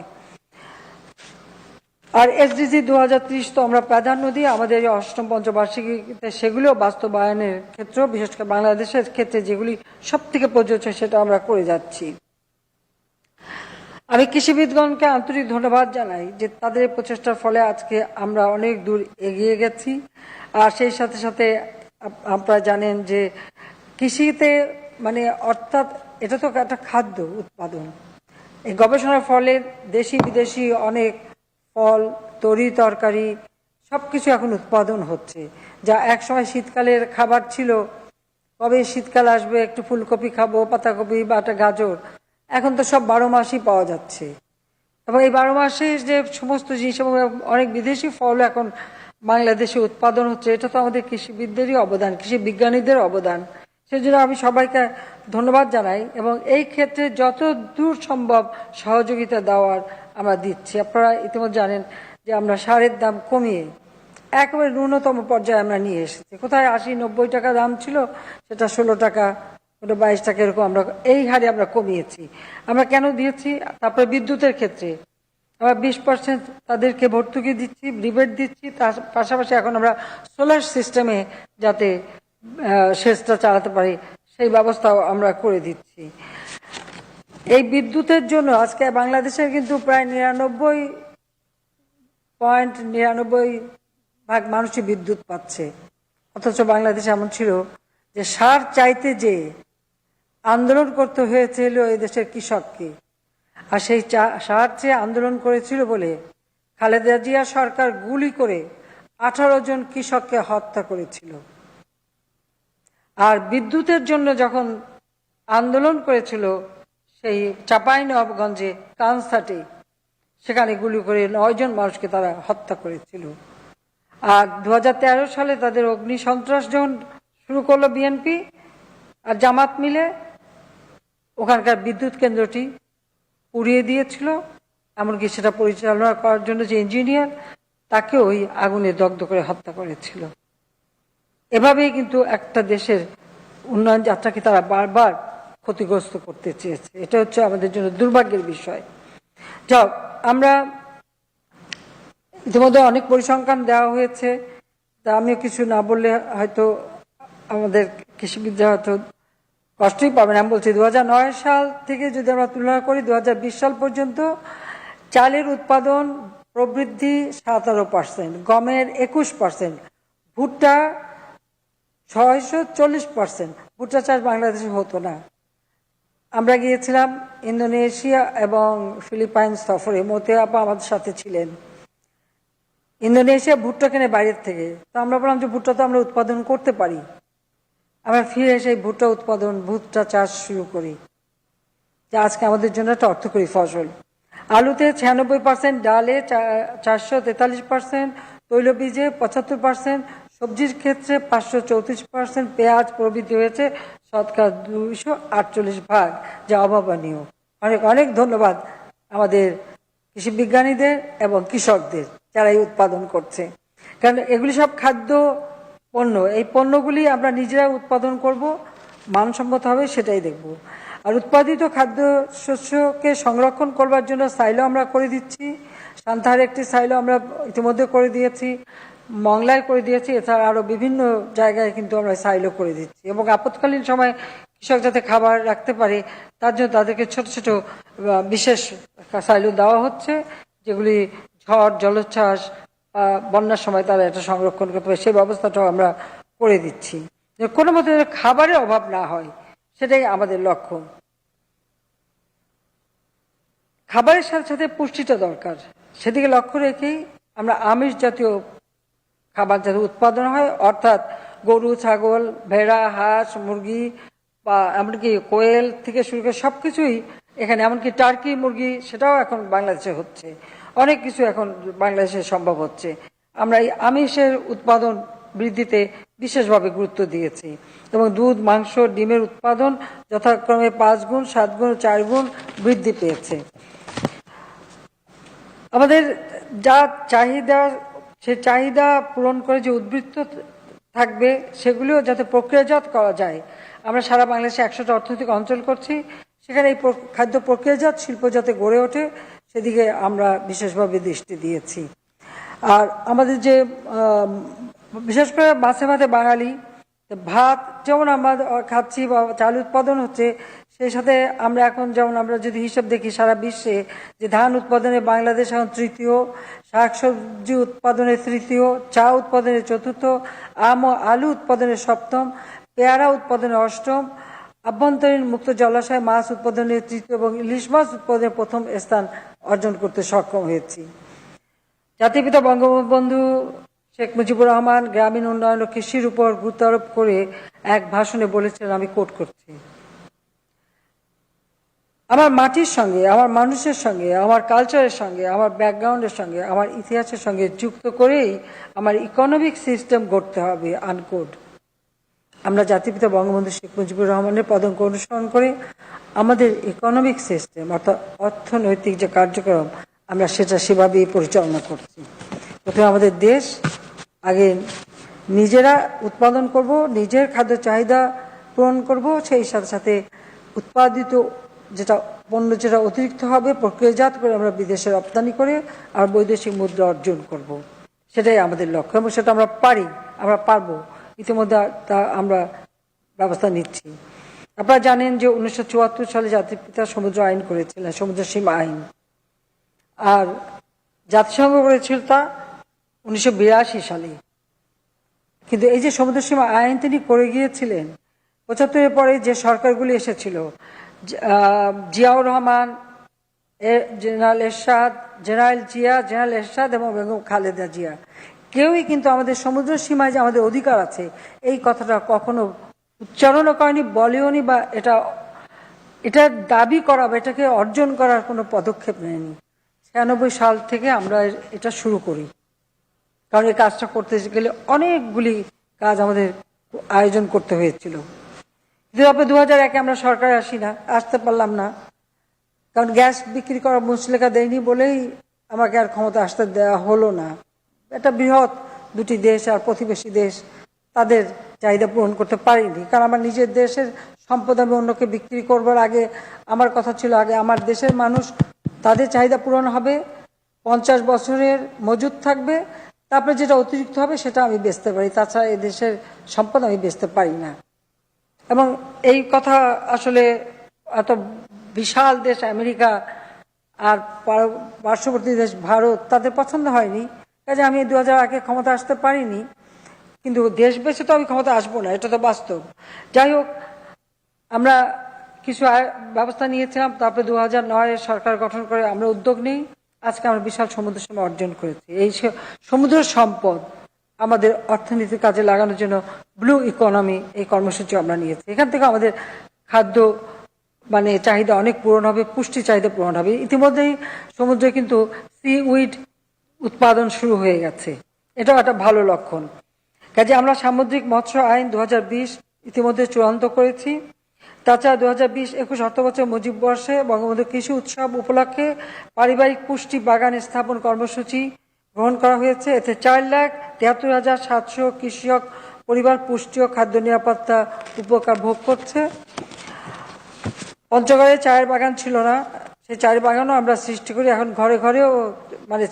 আর এসডিজি 2030 তো আমরা প্রাধান্য দিই আমাদের 8ম পঞ্চবার্ষিকীতে, সেগুলিও বাস্তবায়নের ক্ষেত্রেও, বিশেষ করে বাংলাদেশের ক্ষেত্রে যেগুলি সব থেকে প্রযোজ্য, সেটা আমরা করে যাচ্ছি। আমি কৃষিবিদগণকে আন্তরিক ধন্যবাদ জানাই যে তাদের প্রচেষ্টার ফলে আজকে আমরা অনেক দূর এগিয়ে গেছি। আর সেই সাথে সাথে আপনারা জানেন যে কৃষিতে মানে অর্থাৎ এটা তো একটা খাদ্য উৎপাদন, এই গবেষণার ফলে দেশি বিদেশি অনেক ফল, তরি তরকারি সবকিছু এখন উৎপাদন হচ্ছে, যা একসময় শীতকালের খাবার ছিল। কবে শীতকাল আসবে, একটু ফুলকপি খাবো, পাতাকপি বা একটা গাজর, এখন তো সব 12 মাসই পাওয়া যাচ্ছে। এবং এই 12 মাসে যে সমস্ত জিনিস এবং অনেক বিদেশি ফল এখন বাংলাদেশে উৎপাদন হচ্ছে, এটা তো আমাদের কৃষিবিদদেরই অবদান, কৃষি বিজ্ঞানীদের অবদান। সেজন্য আমি সবাইকে ধন্যবাদ জানাই এবং এই ক্ষেত্রে যত দূর সম্ভব সহযোগিতা দেওয়ার আমরা দিচ্ছি। আপনারা ইতিমধ্যে জানেন যে আমরা সারের দাম কমিয়ে একেবারে ন্যূনতম পর্যায়ে আমরা নিয়ে এসেছি। কোথায় 80-90 টাকা দাম ছিল, সেটা 16 টাকা, 22 টাকা, এরকম আমরা এই হারে আমরা কমিয়েছি। আমরা কেন দিয়েছি? তারপরে বিদ্যুতের ক্ষেত্রে আমরা 20% তাদেরকে ভর্তুকি দিচ্ছি, রিবেট দিচ্ছি। তার পাশাপাশি এখন আমরা সোলার সিস্টেমে যাতে সেচটা চালাতে পারি সেই ব্যবস্থাও আমরা করে দিচ্ছি। এই বিদ্যুতের জন্য আজকে বাংলাদেশের কিন্তু প্রায় 99.99% মানুষই বিদ্যুৎ পাচ্ছে। অথচ বাংলাদেশ এমন ছিল যে সার চাইতে যে আন্দোলন করতে হয়েছিল এই দেশের কৃষককে, আর সেই সার চেয়ে আন্দোলন করেছিল বলে খালেদা জিয়া সরকার গুলি করে 18 জন কৃষককে হত্যা করেছিল। আর বিদ্যুতের জন্য যখন আন্দোলন করেছিল সেই চাঁপাইনবাবগঞ্জে কানসাটে, সেখানে গুলি করে 9 জন মানুষকে তারা হত্যা করেছিল। আর 2013 সালে তাদের অগ্নি সন্ত্রাস যখন শুরু করলো বিএনপি আর জামাত মিলে, ওখানকার বিদ্যুৎ কেন্দ্রটি পুড়িয়ে দিয়েছিল। এমনকি সেটা পরিচালনা করার জন্য যে ইঞ্জিনিয়ার, তাকে ওই আগুনে দগ্ধ করে হত্যা করেছিল। এভাবেই কিন্তু একটা দেশের উন্নয়ন যাত্রাকে তারা বারবার ক্ষতিগ্রস্ত করতে চেয়েছে। এটা হচ্ছে আমাদের জন্য দুর্ভাগ্যের বিষয়। যাও, আমরা ইতিমধ্যে অনেক পরিসংখ্যান দেওয়া হয়েছে, তা আমিও কিছু না বললে হয়তো আমাদের কৃষিবিদরা হয়তো কষ্টই পাবেন। আমি বলছি 2009 সাল থেকে যদি আমরা তুলনা করি 2020 সাল পর্যন্ত চালের উৎপাদন প্রবৃদ্ধি 17%, গমের 21%, ভুট্টা 640%। ভুট্টা চাষ বাংলাদেশে হতো না। আমরা গিয়েছিলাম ইন্দোনেশিয়া এবং ফিলিপাইন সফরে, মতে আপা আমাদের সাথে ছিলেন। ইন্দোনেশিয়া ভুট্টা কেনে বাইরের থেকে, তো আমরা বললাম যে ভুট্টা তো আমরা উৎপাদন করতে পারি। আমরা ফিরে এসে ভুট্টা উৎপাদন, ভুট্টা চাষ শুরু করি, যা আজকে আমাদের জন্য একটা অর্থকরী ফসল। আলুতে 96%, ডালে 443%, তৈলবীজে 75%, সবজির ক্ষেত্রে 534%, পেঁয়াজ প্রবৃদ্ধি হয়েছে 248%, যা অভাবনীয়। অনেক অনেক ধন্যবাদ আমাদের কৃষি বিজ্ঞানীদের এবং কৃষকদের যারা এই উৎপাদন করছে, কারণ এগুলি সব খাদ্য পণ্য। এই পণ্যগুলি আমরা নিজেরা উৎপাদন করব, মানসম্মত হবে সেটাই দেখব। আর উৎপাদিত খাদ্য শস্যকে সংরক্ষণ করবার জন্য সাইলো আমরা করে দিচ্ছি। সান্তাহার একটি সাইলো আমরা ইতিমধ্যে করে দিয়েছি, মংলায় করে দিয়েছি, এছাড়া আরও বিভিন্ন জায়গায় কিন্তু আমরা সাইলো করে দিচ্ছি। এবং আপৎকালীন সময় কৃষক যাতে খাবার রাখতে পারে তার জন্য তাদেরকে ছোট ছোট বিশেষ সাইলো দেওয়া হচ্ছে, যেগুলি ঝড়, জলোচ্ছ্বাস, বন্যার সময় তারা এটা সংরক্ষণ করতে পারে, সেই ব্যবস্থাটাও আমরা করে দিচ্ছি। কোনো মতে খাবারের অভাব না হয়, সেটাই আমাদের লক্ষ্য। খাবারের সাথে সাথে পুষ্টিটা দরকার, সেদিকে লক্ষ্য রেখেই আমরা আমিষ জাতীয় খাবার যাতে উৎপাদন হয়, অর্থাৎ গরু, ছাগল, ভেড়া, হাঁস, মুরগি বা এমনকি কোয়েল থেকে শুরু করে সবকিছুই এখানে, এমনকি টার্কি মুরগি, সেটাও এখন বাংলাদেশে হচ্ছে। অনেক কিছু এখন বাংলাদেশে সম্ভব হচ্ছে। আমরা এই আমিষের উৎপাদন বৃদ্ধিতে বিশেষভাবে গুরুত্ব দিয়েছি এবং দুধ, মাংস, ডিমের উৎপাদন যথাক্রমে 5 গুণ, 7 গুণ, 4 গুণ বৃদ্ধি পেয়েছে। আমাদের যা চাহিদা, সে চাহিদা পূরণ করে যে উদ্বৃত্ত থাকবে সেগুলিও যাতে প্রক্রিয়াজাত করা যায়। আমরা সারা বাংলাদেশে 100টা অর্থনৈতিক অঞ্চল করছি, সেখানে এই খাদ্য প্রক্রিয়াজাত শিল্প যাতে গড়ে ওঠে সেদিকে আমরা বিশেষভাবে দৃষ্টি দিয়েছি। আর আমাদের যে বিশেষ করে মাছে ভাতে বাঙালি, ভাত যেমন আমরা খাচ্ছি বা চাল উৎপাদন হচ্ছে, সেই সাথে আমরা এখন যেমন আমরা যদি হিসাব দেখি সারা বিশ্বে যে ধান উৎপাদনে বাংলাদেশ এখন তৃতীয়, শাকসবজি উৎপাদনে তৃতীয়, চা উৎপাদনে চতুর্থ, আম ও আলু উৎপাদনে সপ্তম, পেয়ারা উৎপাদনে অষ্টম, আভ্যন্তরীণ মুক্ত জলাশয় মাছ উৎপাদনে তৃতীয় এবং ইলিশ মাছ উৎপাদনে প্রথম স্থান অর্জন করতে সক্ষম হয়েছি। জাতির পিতা বঙ্গবন্ধু শেখ মুজিবুর রহমান গ্রামীণ উন্নয়ন ও কৃষির উপর গুরুত্ব আরোপ করে এক ভাষণে বলেছিলেন, আমি কোট করছি, আমার মাটির সঙ্গে, আমার মানুষের সঙ্গে, আমার কালচারের সঙ্গে, আমার ব্যাকগ্রাউন্ডের সঙ্গে, আমার ইতিহাসের সঙ্গে যুক্ত করেই আমার ইকোনমিক সিস্টেম গড়তে হবে, আনকোট। আমরা জাতিপিতা বঙ্গবন্ধু শেখ মুজিবুর রহমানের পদাঙ্ক অনুসরণ করে আমাদের ইকোনমিক সিস্টেম অর্থাৎ অর্থনৈতিক যে কার্যক্রম আমরা সেটা সেভাবেই পরিচালনা করছি। প্রথমে আমাদের দেশ আগে নিজেরা উৎপাদন করব, নিজের খাদ্য চাহিদা পূরণ করব, সেই সাথে সাথে উৎপাদিত যেটা পণ্য যেটা অতিরিক্ত হবে প্রক্রিয়াজাত করে আমরা বিদেশে রপ্তানি করে আর বৈদেশিক মুদ্রা অর্জন করব। সেটাই আমাদের লক্ষ্য এবং সেটা আমরা পারি, আমরা পারবো। ইতিমধ্যে তা আমরা ব্যবস্থা নিচ্ছি। আপনারা জানেন যে 1974 সালে জাতির পিতা সমুদ্র আইন করেছিলেন, সমুদ্র সীমা আইন, আর জাতিসংঘ করেছিল তা 1982 সালে। কিন্তু এই যে সমুদ্র সীমা আইন তিনি করে গিয়েছিলেন 75-এর পরে যে সরকারগুলি এসেছিল, জিয়াউর রহমান, জেনারেল এরশাদ, জেনারেল জিয়া, জেনারেল এরশাদ এবং বেগম খালেদা জিয়া, কেউই কিন্তু আমাদের সমুদ্র সীমায় যে আমাদের অধিকার আছে এই কথাটা কখনো উচ্চারণও করেনি, বলেওনি, বা এটা দাবি করা বা এটাকে অর্জন করার কোনো পদক্ষেপ নেয়নি। 96 সাল থেকে আমরা এটা শুরু করি, কারণ এই কাজটা করতে গেলে অনেকগুলি কাজ আমাদের আয়োজন করতে হয়েছিল। কিন্তু আপনি 2001-এ আমরা সরকারে আসতে পারলাম না, কারণ গ্যাস বিক্রি করার মুচলেখা দেয়নি বলেই আমাকে আর ক্ষমতা আসতে দেওয়া হলো না। এটা বৃহৎ দুটি দেশ আর প্রতিবেশী দেশ, তাদের চাহিদা পূরণ করতে পারিনি, কারণ আমার নিজের দেশের সম্পদ আমি অন্যকে বিক্রি করবার আগে আমার কথা ছিল আগে আমার দেশের মানুষ, তাদের চাহিদা পূরণ হবে, 50 বছরের মজুদ থাকবে, তারপরে যেটা অতিরিক্ত হবে সেটা আমি বেচতে পারি, তাছাড়া এই দেশের সম্পদ আমি বেচতে পারি না। এবং এই কথা আসলে এত বিশাল দেশ আমেরিকা আর পার্শ্ববর্তী দেশ ভারত তাদের পছন্দ হয়নি, কাজে আমি 2001-এ ক্ষমতা আসতে পারিনি। কিন্তু দেশ বেঁচে তো আমি ক্ষমতা আসবো না, এটা তো বাস্তব। যাই হোক, আমরা কিছু ব্যবস্থা নিয়েছিলাম, তারপরে 2009-এ সরকার গঠন করে আমরা উদ্যোগ নিই, আজকে আমরা বিশাল সমুদ্র সীমা অর্জন করেছি। এই সমুদ্র সম্পদ আমাদের অর্থনীতির কাজে লাগানোর জন্য ব্লু ইকোনমি এই কর্মসূচি আমরা নিয়েছি। এখান থেকে আমাদের খাদ্য চাহিদা অনেক পূরণ হবে, পুষ্টি চাহিদা পূরণ হবে। ইতিমধ্যেই সমুদ্রে কিন্তু সি উইড উৎপাদন শুরু হয়ে গেছে, এটাও একটা ভালো লক্ষণ। কাজে আমরা সামুদ্রিক মৎস্য আইন 2020 ইতিমধ্যে চূড়ান্ত করেছি। তাছাড়া 2020-21 অর্থবছর মুজিব বর্ষে বঙ্গবন্ধু কৃষি উৎসব উপলক্ষে পারিবারিক পুষ্টি বাগান স্থাপন কর্মসূচি গ্রহণ করা হয়েছে। এতে 4,73,700 কৃষক পরিবার পুষ্টি ও খাদ্য নিরাপত্তা উপকার ভোগ করছে। পঞ্চগড়ে চায়ের বাগান ছিল না, সেই চায়ের বাগানও আমরা সৃষ্টি করি, এখন ঘরে ঘরেও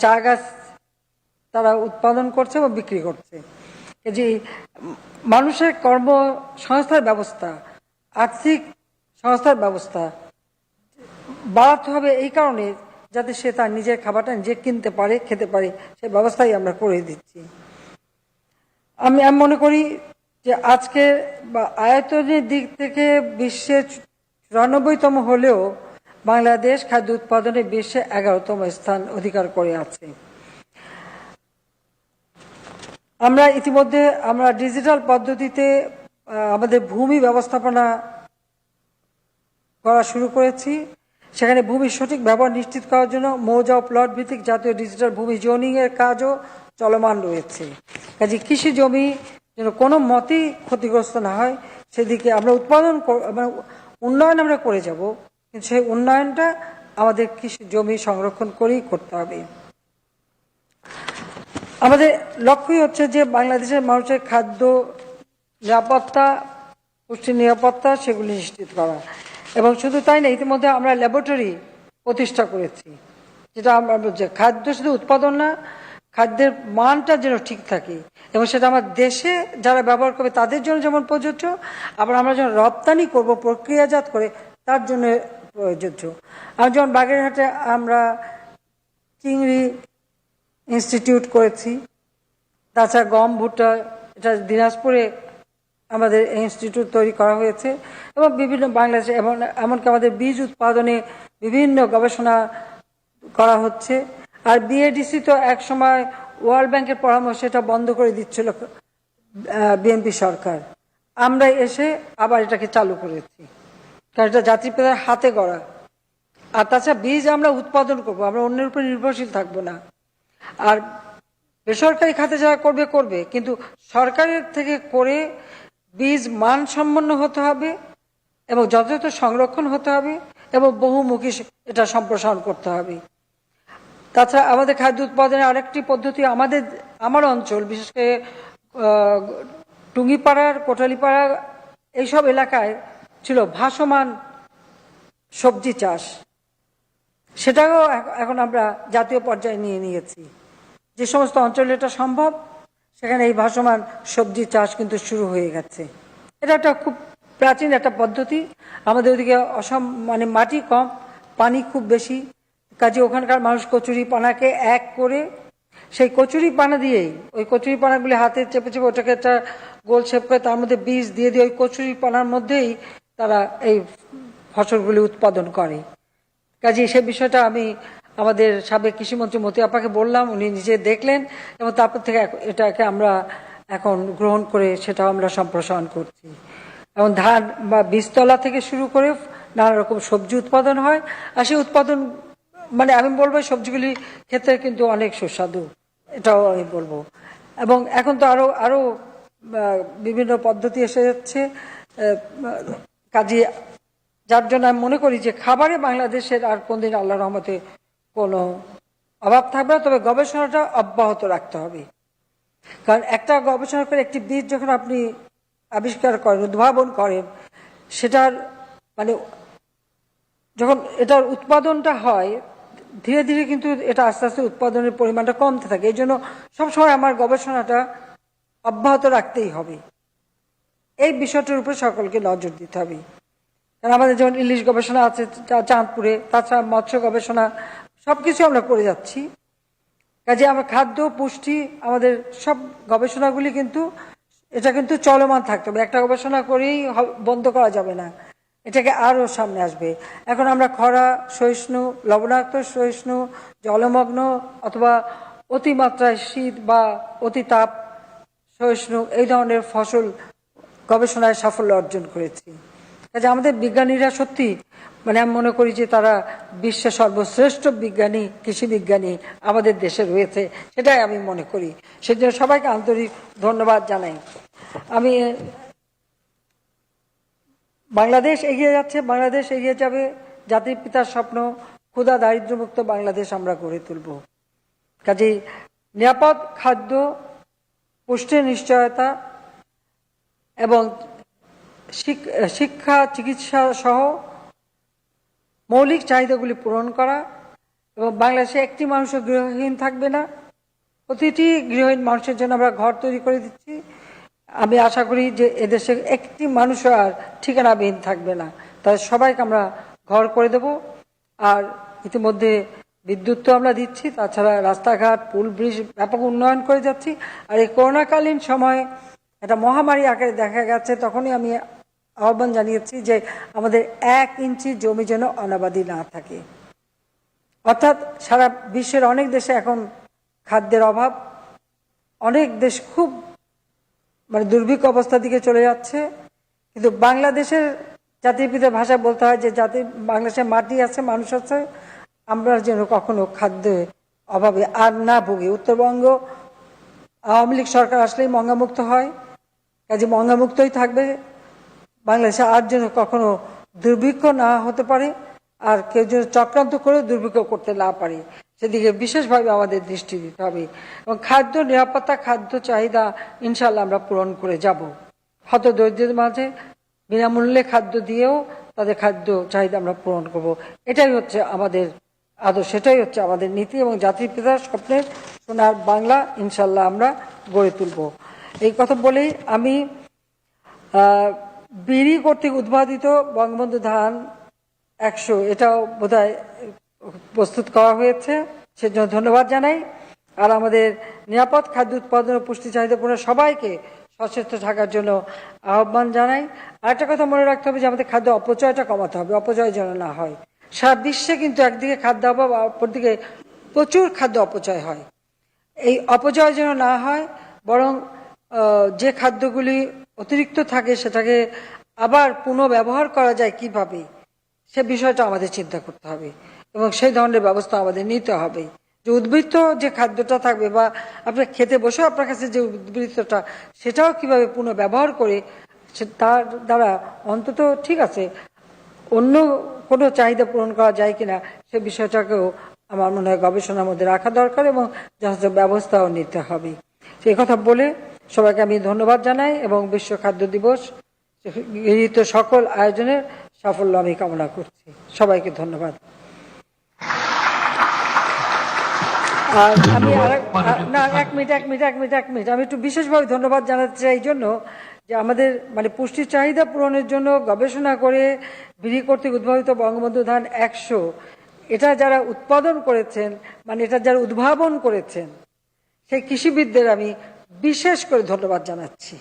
চা গাছ তারা উৎপাদন করছে এবং বিক্রি করছে। যে মানুষের কর্মসংস্থার ব্যবস্থা, আর্থিক সংস্থার ব্যবস্থা বাড়াতে হবে এই কারণে যাতে সে তার নিজের খাবারটা নিজে কিনতে পারে, খেতে পারে, সে ব্যবস্থাই আমরা করে দিচ্ছি। আমি মনে করি যে আজকে আয়তনের দিক থেকে বিশ্বের 94তম হলেও বাংলাদেশ খাদ্য উৎপাদনে বিশ্বে 11তম স্থান অধিকার করে আছে। আমরা ইতিমধ্যে ডিজিটাল পদ্ধতিতে আমাদের ভূমি ব্যবস্থাপনা করা শুরু করেছি। সেখানে ভূমির সঠিক ব্যবহার নিশ্চিত করার জন্য মৌজা ও প্লট ভিত্তিক জাতীয় ডিজিটাল ভূমি জোনিং এর কাজও চলমান রয়েছে। কাজে কৃষি জমি যেন কোনো মতেই ক্ষতিগ্রস্ত না হয় সেদিকে আমরা উন্নয়ন আমরা করে যাব, কিন্তু সেই উন্নয়নটা আমাদের কৃষি জমি সংরক্ষণ করেই করতে হবে। আমাদের লক্ষ্যই হচ্ছে যে বাংলাদেশের মানুষের খাদ্য নিরাপত্তা, পুষ্টি নিরাপত্তা সেগুলি নিশ্চিত করা। এবং শুধু তাই না, ইতিমধ্যে আমরা ল্যাবরেটরি প্রতিষ্ঠা করেছি, যেটা আমরা খাদ্য শুধু উৎপাদন না, খাদ্যের মানটা যেন ঠিক থাকে এবং সেটা আমার দেশে যারা ব্যবহার করবে তাদের জন্য যেমন প্রযোজ্য, আবার আমরা যখন রপ্তানি করব প্রক্রিয়াজাত করে তার জন্য প্রযোজ্য। আর যেমন বাগেরহাটে আমরা চিংড়ি ইনস্টিটিউট করেছি, তাছাড়া গম ভুট্টা, এটা দিনাজপুরে আমাদের ইনস্টিটিউট তৈরি করা হয়েছে এবং বিভিন্ন বাংলাদেশে এমনকি আমাদের বীজ উৎপাদনে বিভিন্ন গবেষণা করা হচ্ছে। আর বিএডিসি তো এক সময় ওয়ার্ল্ড ব্যাংকের পরামর্শে এটা বন্ধ করে দিচ্ছিল বিএনপি সরকার, আমরা এসে আবার এটাকে চালু করেছি, কারণ এটা জাতির পিতার হাতে গড়া। আর তাছাড়া বীজ আমরা উৎপাদন করব, আমরা অন্যের উপর নির্ভরশীল থাকবো না। আর বেসরকারি খাতে যারা করবে, কিন্তু সরকারের থেকে করে বীজ মানসম্পন্ন হতে হবে এবং যথাযথ সংরক্ষণ হতে হবে এবং বহুমুখী এটা সম্প্রসারণ করতে হবে। তাছাড়া আমাদের খাদ্য উৎপাদনের আরেকটি পদ্ধতি, আমার অঞ্চল বিশেষ করে টুঙ্গিপাড়ার, কোটালীপাড়া এইসব এলাকায় ছিল ভাসমান সবজি চাষ, সেটাও এখন আমরা জাতীয় পর্যায়ে নিয়ে নিয়েছি। যে সমস্ত অঞ্চলে এটা সম্ভব সেখানে এই ভাসমান সবজি চাষ কিন্তু শুরু হয়ে গেছে। এটা একটা খুব প্রাচীন একটা পদ্ধতি। আমাদের ওদিকে মানে মাটি কম, পানি খুব বেশি, কাজে ওখানকার মানুষ কচুরি পানাকে এক করে সেই কচুরি পানা দিয়েই ওই কচুরি পানাগুলি হাতে চেপে চেপে ওটাকে একটা গোল শেপ করে তার মধ্যে বীজ দিয়ে ওই কচুরি পানার মধ্যেই তারা এই ফসলগুলি উৎপাদন করে। কাজে সে বিষয়টা আমি আমাদের সাবেক কৃষিমন্ত্রী মতি আপাকে বললাম, উনি নিজে দেখলেন এবং তারপর থেকে এটাকে আমরা এখন গ্রহণ করে সেটাও আমরা সম্প্রসারণ করছি। এবং ধান বা বীজতলা থেকে শুরু করে নানা রকম সবজি উৎপাদন হয়, আর সেই উৎপাদন মানে আমি বলবো সবজিগুলি খেতে কিন্তু অনেক সুস্বাদু, এটাও আমি বলবো। এবং এখন তো আরো বিভিন্ন পদ্ধতি এসে যাচ্ছে, কাজে যার জন্য আমি মনে করি যে খাবারে বাংলাদেশের আর কোনদিন আল্লাহর রহমতে কোনো অভাব থাকবে না। তবে গবেষণাটা অব্যাহত রাখতে হবে, কারণ একটা গবেষণা করে একটি বীজ যখন আপনি আবিষ্কার করেন, উদ্ভাবন করেন, সেটার মানে যখন এটার উৎপাদনটা হয় ধীরে ধীরে কিন্তু এটা আস্তে আস্তে উৎপাদনের পরিমাণটা কমতে থাকে। এই জন্য সবসময় আমার গবেষণাটা অব্যাহত রাখতেই হবে। এই বিষয়টার উপর সকলকে নজর দিতে হবে। কারণ আমাদের যেমন ইলিশ গবেষণা আছে চাঁদপুরে, তাছাড়া মৎস্য গবেষণা, সবকিছু আমরা করে যাচ্ছি। কাজে আমরা খাদ্য পুষ্টি আমাদের সব গবেষণাগুলি কিন্তু এটা কিন্তু চলমান থাকতে হবে। একটা গবেষণা করেই বন্ধ করা যাবে না, এটাকে আরও সামনে আসবে। এখন আমরা খরা সহিষ্ণু, লবণাক্ত সহিষ্ণু, জলমগ্ন অথবা অতিমাত্রায় শীত বা অতি তাপ সহিষ্ণু এই ধরনের ফসল গবেষণায় সাফল্য অর্জন করেছি। কাজে আমাদের বিজ্ঞানীরা সত্যি মানে আমি মনে করি যে তারা বিশ্বের সর্বশ্রেষ্ঠ বিজ্ঞানী, কৃষি বিজ্ঞানী আমাদের দেশে রয়েছে, সেটাই আমি মনে করি। সেজন্য সবাইকে আন্তরিক ধন্যবাদ জানাই। আমি বাংলাদেশ এগিয়ে যাচ্ছে, বাংলাদেশ এগিয়ে যাবে, জাতির পিতার স্বপ্ন ক্ষুধা দারিদ্র্যমুক্ত বাংলাদেশ আমরা গড়ে তুলব। কাজেই নিরাপদ খাদ্য, পুষ্টির নিশ্চয়তা এবং শিক্ষা চিকিৎসা সহ মৌলিক চাহিদাগুলি পূরণ করা, এবং বাংলাদেশে একটি মানুষও গৃহহীন থাকবে না। প্রতিটি গৃহহীন মানুষের জন্য আমরা ঘর তৈরি করে দিচ্ছি। আমি আশা করি যে এদেশে একটি মানুষও আর ঠিকানাবিহীন থাকবে না, তাদের সবাইকে আমরা ঘর করে দেব। আর ইতিমধ্যে বিদ্যুৎ তো আমরা দিচ্ছি, তাছাড়া রাস্তাঘাট, পুল ব্রিজ ব্যাপক উন্নয়ন করে যাচ্ছি। আর এই করোনাকালীন সময়ে একটা মহামারী আকারে দেখা গেছে, তখনই আমি আহ্বান জানিয়েছি যে আমাদের 1 ইঞ্চি জমি যেন অনাবাদি না থাকে। অর্থাৎ সারা বিশ্বের অনেক দেশে এখন খাদ্যের অভাব, অনেক দেশ খুব মানে দুর্ভিক্ষ অবস্থার দিকে চলে যাচ্ছে। কিন্তু বাংলাদেশের জাতির পিতার ভাষায় বলতে হয় যে বাংলাদেশের মাটি আছে, মানুষ আছে, আমরা যেন কখনো খাদ্যের অভাবে আর না ভুগি। উত্তরবঙ্গ আওয়ামী লীগ সরকার আসলেই মঙ্গামুক্ত হয়, কাজে মঙ্গামুক্তই থাকবে। বাংলাদেশে আর যেন কখনো দুর্ভিক্ষ না হতে পারে, আর কেউ যেন চক্রান্ত করে দুর্ভিক্ষ করতে না পারে, সেদিকে বিশেষভাবে আমাদের দৃষ্টি দিতে হবে। এবং খাদ্য নিরাপত্তা, খাদ্য চাহিদা ইনশাল্লাহ আমরা পূরণ করে যাব। হত দরিদ্রদের মাঝে বিনামূল্যে খাদ্য দিয়েও তাদের খাদ্য চাহিদা আমরা পূরণ করব। এটাই হচ্ছে আমাদের আদর্শ, এটাই হচ্ছে আমাদের নীতি, এবং জাতির পিতার স্বপ্নের সোনার বাংলা ইনশাল্লাহ আমরা গড়ে তুলব। এই কথা বলেই আমি বিড়ি কর্তৃক উদ্ভাবিত বঙ্গবন্ধু ধান 100 এটাও বোধহয় প্রস্তুত করা হয়েছে, সেজন্য ধন্যবাদ জানাই। আর আমাদের নিরাপদ খাদ্য উৎপাদন ও পুষ্টি চাহিদা পূরণে সবাইকে সচেষ্ট থাকার জন্য আহ্বান জানাই। আর একটা কথা মনে রাখতে হবে যে আমাদের খাদ্য অপচয়টা কমাতে হবে, অপচয় যেন না হয়। সারা বিশ্বে কিন্তু একদিকে খাদ্য অভাব, অপরদিকে প্রচুর খাদ্য অপচয় হয়। এই অপচয় যেন না হয়, বরং যে খাদ্যগুলি অতিরিক্ত থাকে সেটাকে আবার পুনঃব্যবহার করা যায় কিভাবে, সে বিষয়টা আমাদের চিন্তা করতে হবে, এবং সেই ধরনের ব্যবস্থা আমাদের নিতে হবে। যে উদ্বৃত্ত যে খাদ্যটা থাকবে বা আপনি খেতে বসে আপনার কাছে যে উদ্বৃত্তটা, সেটাও কিভাবে পুনঃব্যবহার করে তার দ্বারা অন্তত ঠিক আছে অন্য কোনো চাহিদা পূরণ করা যায় কিনা, সে বিষয়টাকেও আমার মনে হয় গবেষণার মধ্যে রাখা দরকার, এবং যথাযথ ব্যবস্থাও নিতে হবে। সেই কথা বলে সবাইকে আমি ধন্যবাদ জানাই, এবং বিশ্ব খাদ্য দিবস গৃহীত সকল আয়োজনের সাফল্য আমি কামনা করছি। সবাইকে ধন্যবাদ। আমি ধন্যবাদ মাননীয় না প্রধানমন্ত্রী। এক মিনিট আমি একটু বিশেষভাবে ধন্যবাদ জানাতে চাই এই জন্য যে আমাদের মানে পুষ্টি চাহিদা পূরণের জন্য গবেষণা করে বিড়ি কর্তৃক উদ্ভাবিত বঙ্গবন্ধু ধান 100 এটা যারা উৎপাদন করেছেন মানে এটা যারা উদ্ভাবন করেছেন সেই কৃষিবিদদের আমি বিশেষ করে ধন্যবাদ জানাচ্ছি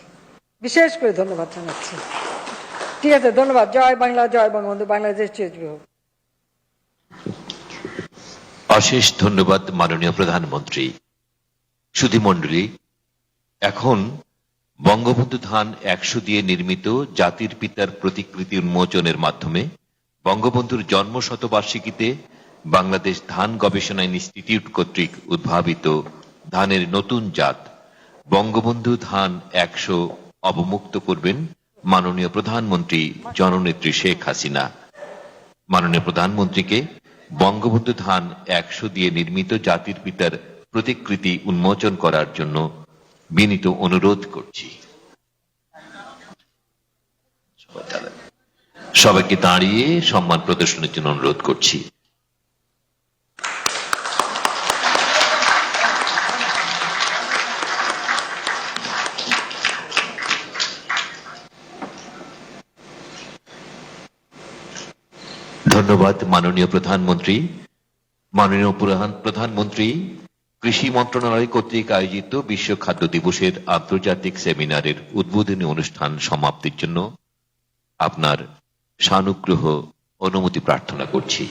ঠিক আছে ধন্যবাদ। জয় বাংলা, জয় বঙ্গবন্ধু, বাংলাদেশ চিরজীবী হোক। অশেষ ধন্যবাদ মাননীয় প্রধানমন্ত্রী। সুধীমণ্ডলী, এখন বঙ্গবন্ধু ধান 100 দিয়ে নির্মিত জাতির পিতার প্রতিকৃতি উন্মোচনের মাধ্যমে বঙ্গবন্ধুর জন্ম শতবার্ষিকীতে বাংলাদেশ ধান গবেষণা ইনস্টিটিউট কর্তৃক উদ্ভাবিত ধানের নতুন জাত বঙ্গবন্ধু ধান 100 অবমুক্ত করবেন মাননীয় প্রধানমন্ত্রী জননেত্রী শেখ হাসিনা। মাননীয় প্রধানমন্ত্রীকে বঙ্গবন্ধু ধান 100 দিয়ে নির্মিত জাতির পিতার প্রতিকৃতি উন্মোচন করার জন্য বিনীত অনুরোধ করছি। সবাইকে দাঁড়িয়ে সম্মান প্রদর্শনের জন্য অনুরোধ করছি। ধন্যবাদ মাননীয় প্রধানমন্ত্রী। মাননীয় প্রধানমন্ত্রী কৃষি মন্ত্রণালয় কর্তৃক আয়োজিত বিশ্ব খাদ্য দিবসের আন্তর্জাতিক সেমিনারের উদ্বোধনী অনুষ্ঠান সমাপ্তির জন্য আপনার সানুগ্রহ অনুমতি প্রার্থনা করছি।